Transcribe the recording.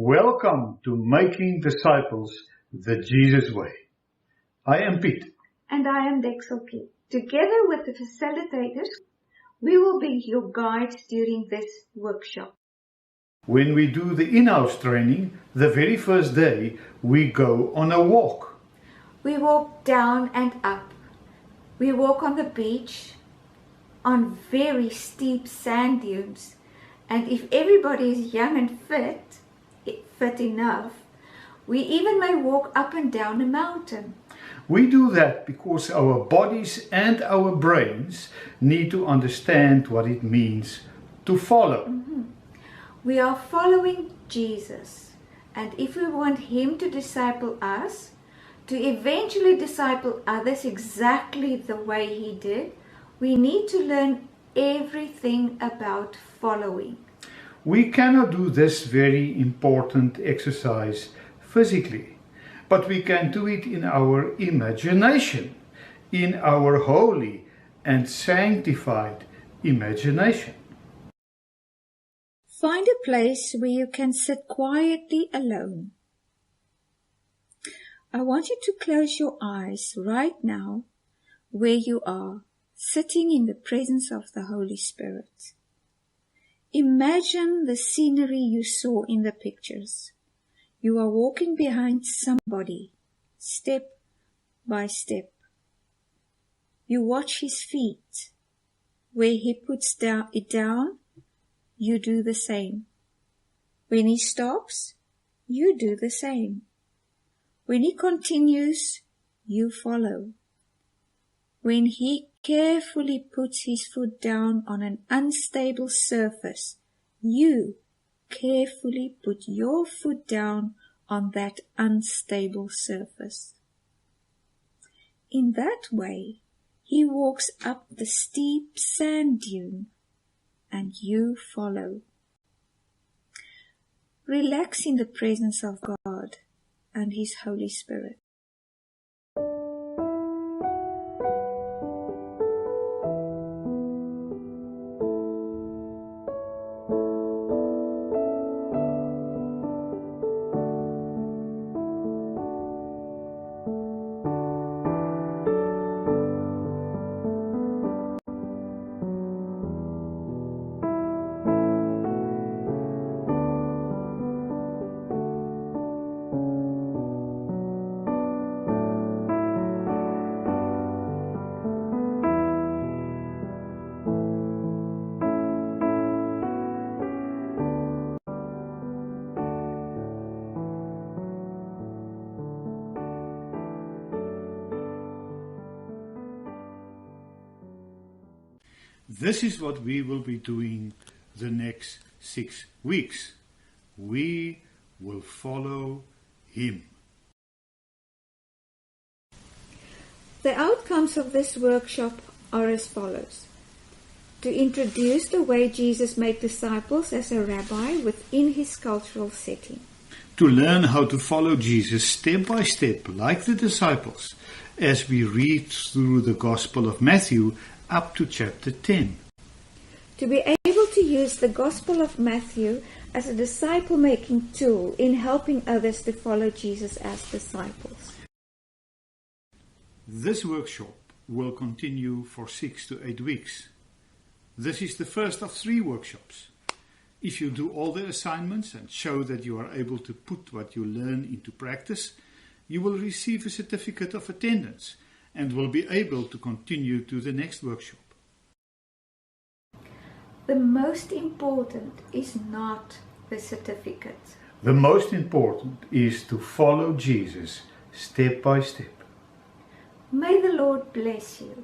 Welcome to Making Disciples the Jesus Way. I am Piet. And I am Dexelke. Together with the facilitators, we will be your guides during this workshop. When we do the in-house training, the very first day we go on a walk. We walk down and up. We walk on the beach, on very steep sand dunes. And if everybody is young and fit enough, we even may walk up and down a mountain. We do that because our bodies and our brains need to understand what it means to follow. We are following Jesus, and if we want Him to disciple us, to eventually disciple others exactly the way He did, we need to learn everything about following. We cannot do this very important exercise physically, but we can do it in our imagination, in our holy and sanctified imagination. Find a place where you can sit quietly alone. I want you to close your eyes right now where you are, sitting in the presence of the Holy Spirit. Imagine the scenery you saw in the pictures. You are walking behind somebody, step by step. You watch his feet. Where he puts it down, you do the same. When he stops, you do the same. When he continues, you follow. When he carefully puts his foot down on an unstable surface, you carefully put your foot down on that unstable surface. In that way, he walks up the steep sand dune, and you follow. Relax in the presence of God and His Holy Spirit. This is what we will be doing the next 6 weeks. We will follow Him. The outcomes of this workshop are as follows. To introduce the way Jesus made disciples as a rabbi within his cultural setting. To learn how to follow Jesus step by step like the disciples as we read through the Gospel of Matthew up to chapter 10. To be able to use the Gospel of Matthew as a disciple-making tool in helping others to follow Jesus as disciples. This workshop will continue for 6 to 8 weeks. This is the first of 3 workshops. If you do all the assignments and show that you are able to put what you learn into practice, you will receive a certificate of attendance and will be able to continue to the next workshop. The most important is not the certificate. The most important is to follow Jesus step by step. May the Lord bless you.